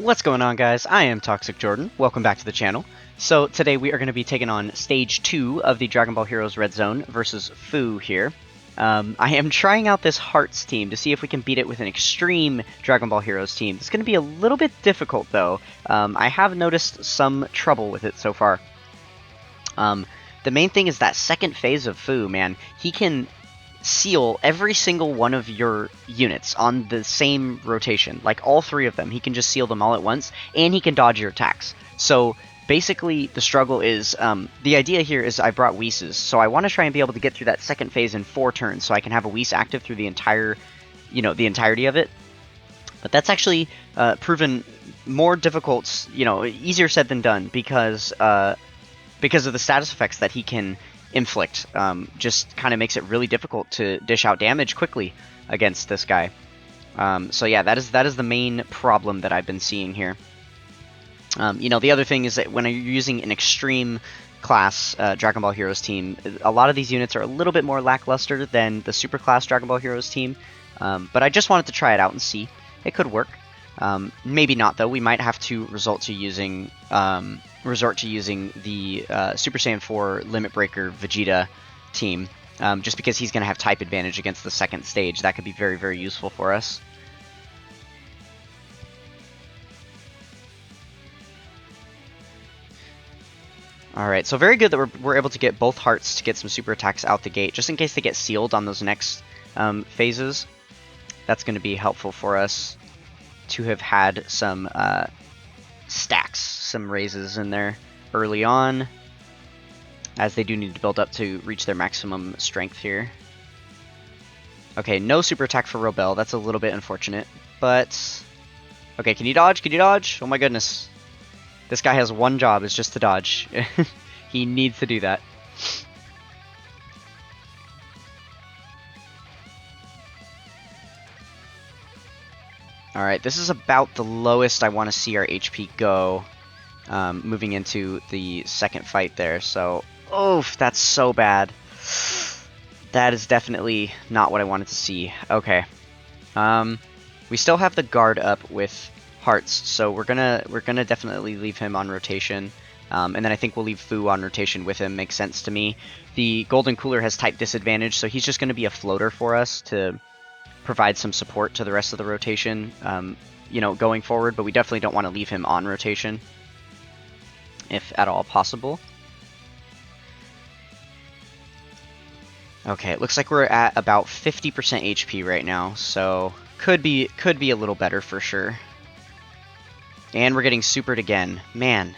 What's going on, guys? I am Toxic Jordan. Welcome back to the channel. So today we are going to be taking on Stage 2 of the Dragon Ball Heroes Red Zone versus Fu here. I am trying out this Hearts team to see if we can beat it with an extreme Dragon Ball Heroes team. It's going to be a little bit difficult, though. I have noticed some trouble with it so far. The main thing is that second phase of Fu, man. He can seal every single one of your units on the same rotation, like all three of them. He can just seal them all at once, and he can dodge your attacks. So basically, the struggle is, the idea here is I brought Whis, so I want to try and be able to get through that second phase in 4 turns, so I can have a Whis active through the entire, the entirety of it. But that's actually proven more difficult, easier said than done, because of the status effects that he can inflict. Just kind of makes it really difficult to dish out damage quickly against this guy. So yeah, that is the main problem that I've been seeing here. The other thing is that when you're using an extreme class Dragon Ball Heroes team, a lot of these units are a little bit more lackluster than the super class Dragon Ball Heroes team. But I just wanted to try it out and see. It could work. Maybe not, though. We might have to resort to using the Super Saiyan 4 Limit Breaker Vegeta team, just because he's going to have type advantage against the second stage. That could be very, very useful for us. Alright, so very good that we're able to get both Hearts to get some super attacks out the gate, just in case they get sealed on those next phases. That's going to be helpful for us to have had some stacks, some raises in there early on, as they do need to build up to reach their maximum strength here. Okay, no super attack for Robel. That's a little bit unfortunate, but okay, can you dodge? Can you dodge? Oh my goodness. This guy has one job, is just to dodge. He needs to do that. Alright, this is about the lowest I want to see our HP go, moving into the second fight there. So, oof, that's so bad. That is definitely not what I wanted to see. Okay. We still have the guard up with Hearts, so we're gonna definitely leave him on rotation. And then I think we'll leave Fu on rotation with him. Makes sense to me. The Golden Cooler has type disadvantage, so he's just going to be a floater for us to provide some support to the rest of the rotation, going forward, but we definitely don't want to leave him on rotation, if at all possible. Okay, it looks like we're at about 50% HP right now, so could be a little better for sure. And we're getting supered again. Man.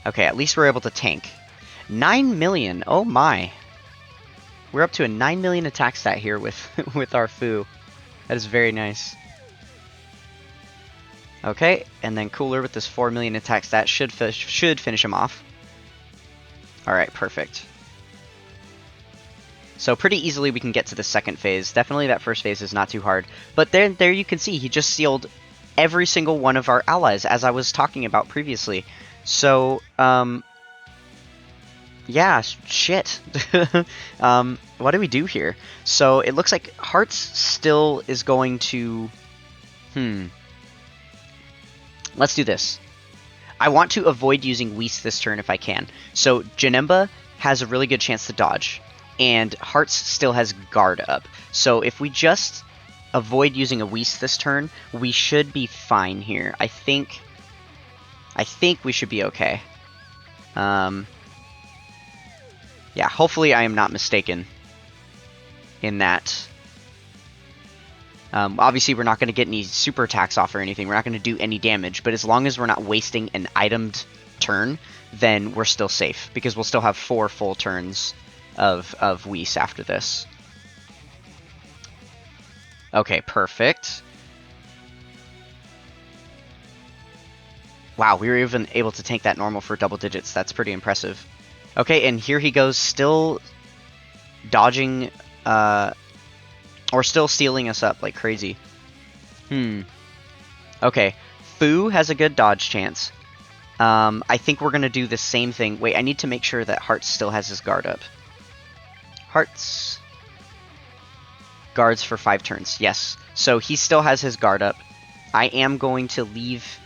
Okay, at least we're able to tank. 9 million! Oh my! We're up to a 9 million attack stat here with, with our Fu. That is very nice. Okay, and then Cooler with this 4 million attack stat should finish him off. Alright, perfect. So pretty easily we can get to the second phase. Definitely that first phase is not too hard. But there you can see he just sealed every single one of our allies, as I was talking about previously. So, yeah, shit. What do we do here? So it looks like Hearts still is going to... Let's do this. I want to avoid using Whis this turn if I can. So Janemba has a really good chance to dodge, and Hearts still has guard up. So if we just avoid using a Whis this turn, we should be fine here. I think we should be okay. Yeah, hopefully I am not mistaken in that. Obviously, we're not going to get any super attacks off or anything. We're not going to do any damage, but as long as we're not wasting an itemed turn, then we're still safe, because we'll still have 4 full turns of Whis after this. Okay, perfect. Wow, we were even able to tank that normal for double digits. That's pretty impressive. Okay, and here he goes, still dodging, or still stealing us up like crazy. Okay, Fu has a good dodge chance. I think we're going to do the same thing. Wait, I need to make sure that Hearts still has his guard up. Hearts. Guards for 5 turns, yes. So he still has his guard up. I am going to leave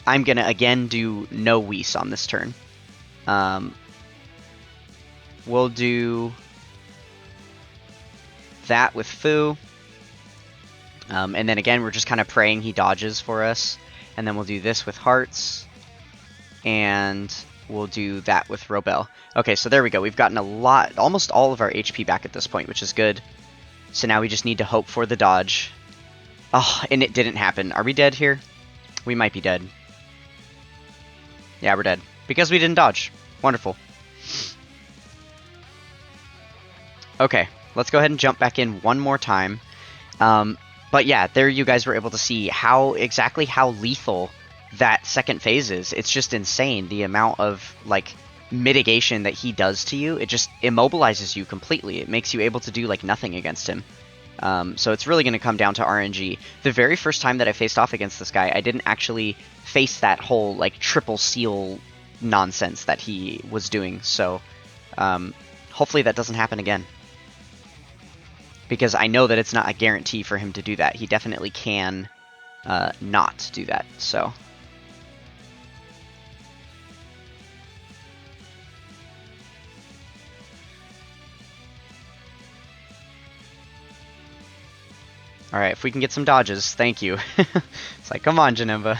I'm going to again do no Whis on this turn. We'll do that with Fu. And then again, we're just kind of praying he dodges for us. And then we'll do this with Hearts. And we'll do that with Robel. Okay, so there we go. We've gotten a lot, almost all of our HP back at this point, which is good. So now we just need to hope for the dodge. Oh, and it didn't happen. Are we dead here? We might be dead. Yeah, we're dead. Because we didn't dodge. Wonderful. Okay, let's go ahead and jump back in one more time. But yeah, there you guys were able to see exactly how lethal that second phase is. It's just insane, the amount of, like, mitigation that he does to you. It just immobilizes you completely. It makes you able to do, like, nothing against him. So it's really going to come down to RNG. The very first time that I faced off against this guy, I didn't actually face that whole, like, triple seal nonsense that he was doing. So hopefully that doesn't happen again. Because I know that it's not a guarantee for him to do that. He definitely can not do that, so... Alright, if we can get some dodges, thank you. It's like, come on, Janemba.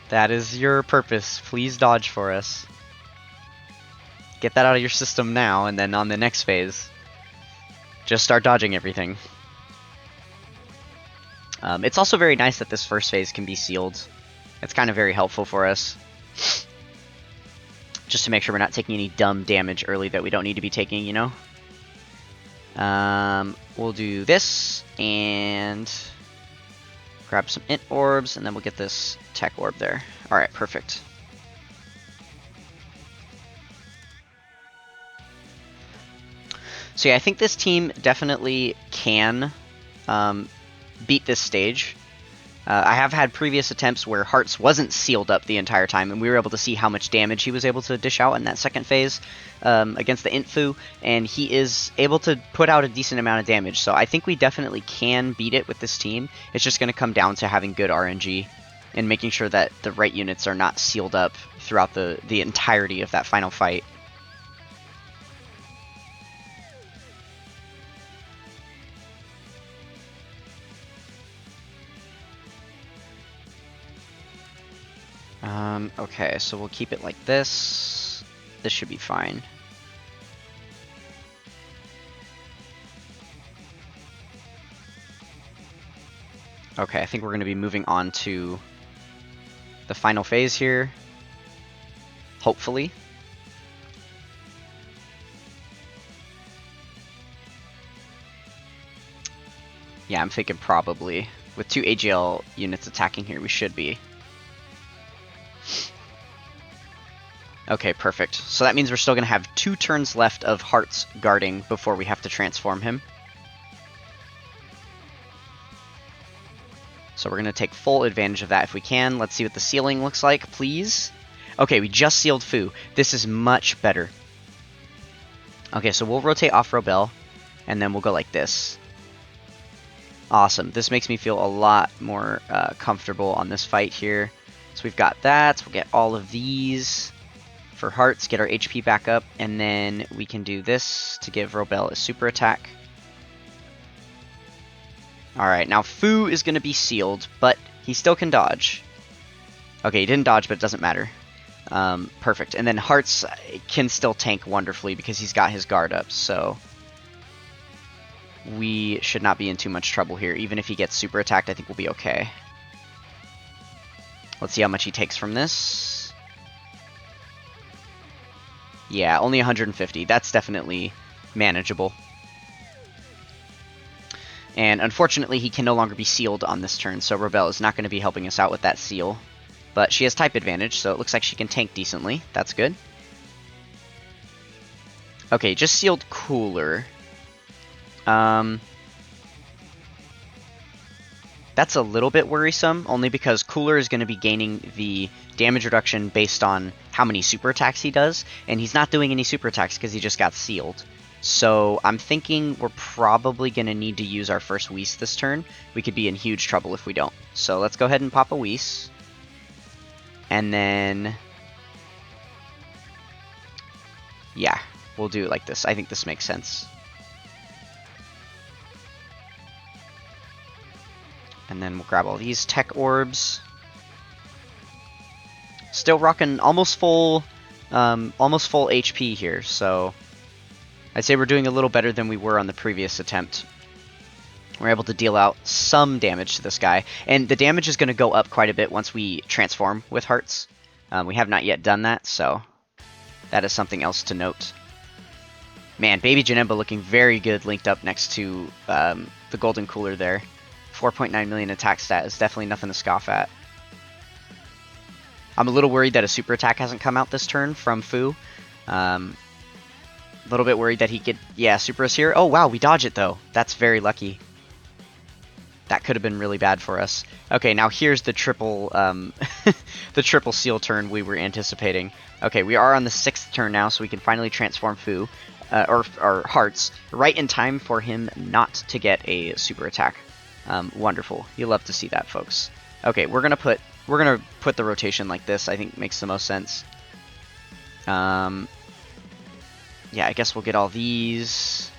That is your purpose. Please dodge for us. Get that out of your system now, and then on the next phase, just start dodging everything. It's also very nice that this first phase can be sealed. It's kind of very helpful for us. Just to make sure we're not taking any dumb damage early that we don't need to be taking, you know? We'll do this, and grab some int orbs, and then we'll get this tech orb there. Alright, perfect. So yeah, I think this team definitely can beat this stage. I have had previous attempts where Hearts wasn't sealed up the entire time, and we were able to see how much damage he was able to dish out in that second phase against the Intfu, and he is able to put out a decent amount of damage. So I think we definitely can beat it with this team. It's just going to come down to having good RNG and making sure that the right units are not sealed up throughout the entirety of that final fight. Okay, so we'll keep it like this. This should be fine. Okay, I think we're going to be moving on to the final phase here. Hopefully. Yeah, I'm thinking probably. With 2 AGL units attacking here, we should be. Okay, perfect. So that means we're still going to have 2 turns left of Hearts guarding before we have to transform him. So we're going to take full advantage of that if we can. Let's see what the sealing looks like, please. Okay, we just sealed Fu. This is much better. Okay, so we'll rotate off Robel, and then we'll go like this. Awesome. This makes me feel a lot more comfortable on this fight here. So we've got that. We'll get all of these for Hearts, get our HP back up, and then we can do this to give Robel a super attack. Alright, now Fu is going to be sealed, but he still can dodge. Okay, he didn't dodge, but it doesn't matter. Perfect. And then Hearts can still tank wonderfully because he's got his guard up, so we should not be in too much trouble here. Even if he gets super attacked, I think we'll be okay. Let's see how much he takes from this. Yeah, only 150. That's definitely manageable. And unfortunately, he can no longer be sealed on this turn, so Robel is not going to be helping us out with that seal. But she has type advantage, so it looks like she can tank decently. That's good. Okay, just sealed Cooler. That's a little bit worrisome, only because Cooler is going to be gaining the damage reduction based on how many super attacks he does, and he's not doing any super attacks because he just got sealed. So I'm thinking we're probably going to need to use our first Whis this turn. We could be in huge trouble if we don't. So let's go ahead and pop a Whis. And then, yeah, we'll do it like this. I think this makes sense. And then we'll grab all these tech orbs. Still rocking almost full HP here, so I'd say we're doing a little better than we were on the previous attempt. We're able to deal out some damage to this guy, and the damage is going to go up quite a bit once we transform with hearts. We have not yet done that, so that is something else to note. Man, Baby Janemba looking very good linked up next to the Golden Cooler there. 4.9 million attack stat is definitely nothing to scoff at. I'm a little worried that a super attack hasn't come out this turn from Fu. A little bit worried that he could... Yeah, super is here. Oh, wow, we dodge it, though. That's very lucky. That could have been really bad for us. Okay, now here's the triple the triple seal turn we were anticipating. Okay, we are on the 6th turn now, so we can finally transform Fu, or Hearts, right in time for him not to get a super attack. Wonderful. You'll love to see that, folks. Okay, we're gonna put the rotation like this. I think makes the most sense. Yeah, I guess we'll get all these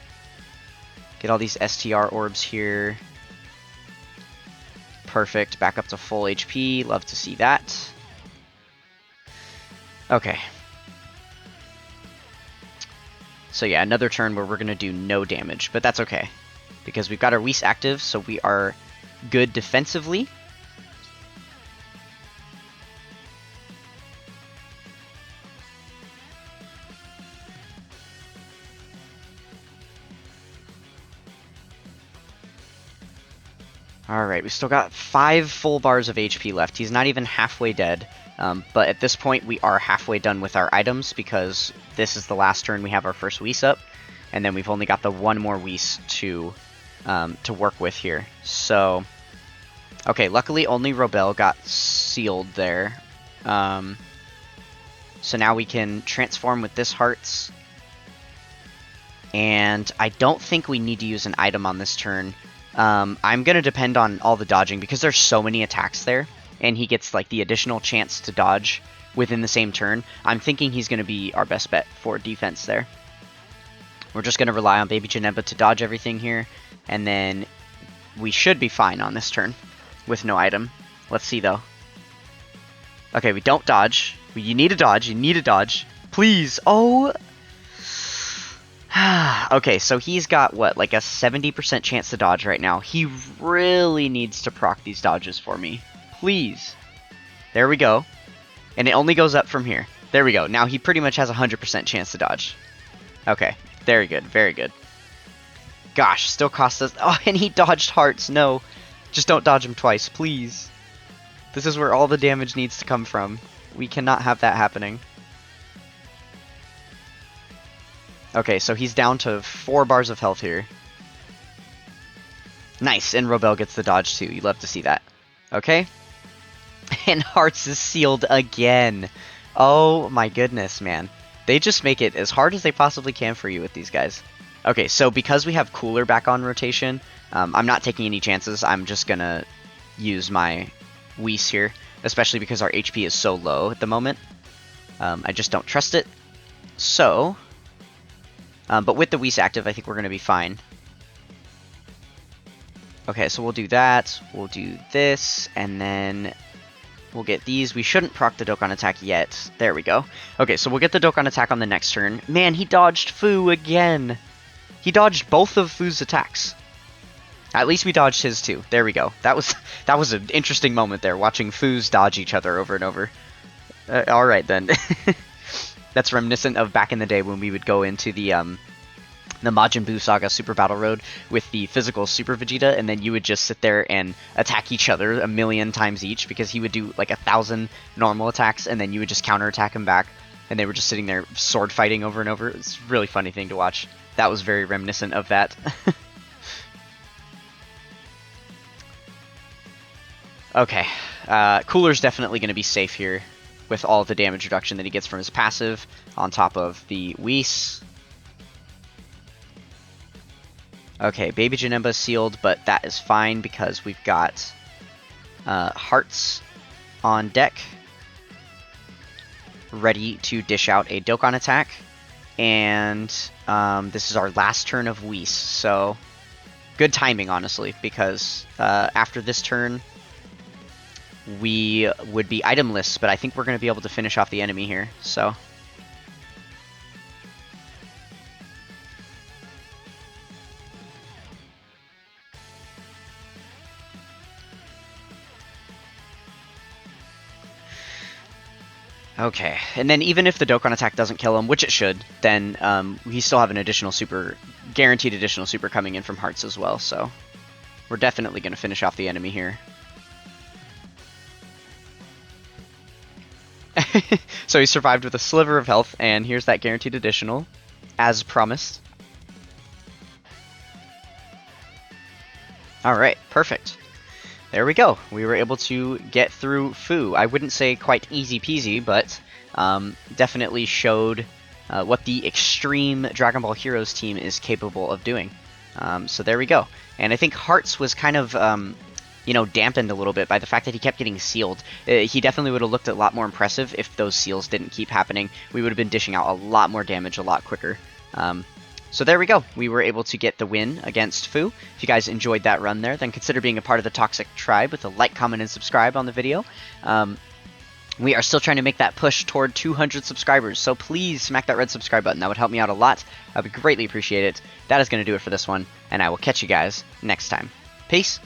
STR orbs here. Perfect. Back up to full HP. Love to see that. Okay. So yeah, another turn where we're gonna do no damage, but that's okay, because we've got our Whis active, so we are good defensively. Alright, we still got 5 full bars of HP left. He's not even halfway dead, but at this point we are halfway done with our items, because this is the last turn we have our first Whis up, and then we've only got the one more Whis to work with here. So, okay, luckily only Robel got sealed there. So now we can transform with this Hearts, and I don't think we need to use an item on this turn. I'm going to depend on all the dodging, because there's so many attacks there, and he gets like the additional chance to dodge within the same turn. I'm thinking he's going to be our best bet for defense there. We're just going to rely on Baby Janemba to dodge everything here, and then we should be fine on this turn with no item. Let's see, though. Okay, we don't dodge. You need a dodge. You need a dodge. Please. Oh. Okay, so he's got, what, like a 70% chance to dodge right now. He really needs to proc these dodges for me. Please. There we go. And it only goes up from here. There we go. Now he pretty much has a 100% chance to dodge. Okay, very good, very good. Gosh, still cost us... Oh, and he dodged Hearts. No, just don't dodge him twice, please. This is where all the damage needs to come from. We cannot have that happening. Okay, so he's down to 4 bars of health here. Nice, and Robel gets the dodge too. You love to see that. Okay. And Hearts is sealed again. Oh my goodness, man. They just make it as hard as they possibly can for you with these guys. Okay, so because we have Cooler back on rotation, I'm not taking any chances. I'm just gonna use my Whis here, especially because our HP is so low at the moment. I just don't trust it. So... but with the Whis active, I think we're going to be fine. Okay, so we'll do that. We'll do this, and then we'll get these. We shouldn't proc the Dokkan attack yet. There we go. Okay, so we'll get the Dokkan attack on the next turn. Man, he dodged Fu again. He dodged both of Fu's attacks. At least we dodged his too. There we go. That was an interesting moment there, watching Fu's dodge each other over and over. All right then. That's reminiscent of back in the day when we would go into the Majin Buu Saga Super Battle Road with the physical Super Vegeta, and then you would just sit there and attack each other 1,000,000 times each, because he would do like 1,000 normal attacks, and then you would just counterattack him back, and they were just sitting there sword fighting over and over. It's a really funny thing to watch. That was very reminiscent of that. Okay, Cooler's definitely going to be safe here, with all the damage reduction that he gets from his passive, on top of the Whis. Okay, Baby Janemba sealed, but that is fine because we've got Hearts on deck. ready to dish out a Dokkan attack. And this is our last turn of Whis, so good timing, honestly, because after this turn, we would be itemless, but I think we're going to be able to finish off the enemy here, so... Okay, and then even if the Dokkan attack doesn't kill him, which it should, then we still have an additional super, guaranteed additional super coming in from Hearts as well, so we're definitely going to finish off the enemy here. So he survived with a sliver of health, and here's that guaranteed additional, as promised. Alright, perfect. There we go. We were able to get through Fu. I wouldn't say quite easy peasy, but definitely showed what the extreme Dragon Ball Heroes team is capable of doing. So there we go. And I think Hearts was kind of, you know, dampened a little bit by the fact that he kept getting sealed. He definitely would have looked a lot more impressive if those seals didn't keep happening. We would have been dishing out a lot more damage a lot quicker. So there we go. We were able to get the win against Fu. If you guys enjoyed that run there, then consider being a part of the Toxic Tribe with a like, comment, and subscribe on the video. We are still trying to make that push toward 200 subscribers, so please smack that red subscribe button. That would help me out a lot. I would greatly appreciate it. That is going to do it for this one, and I will catch you guys next time. Peace!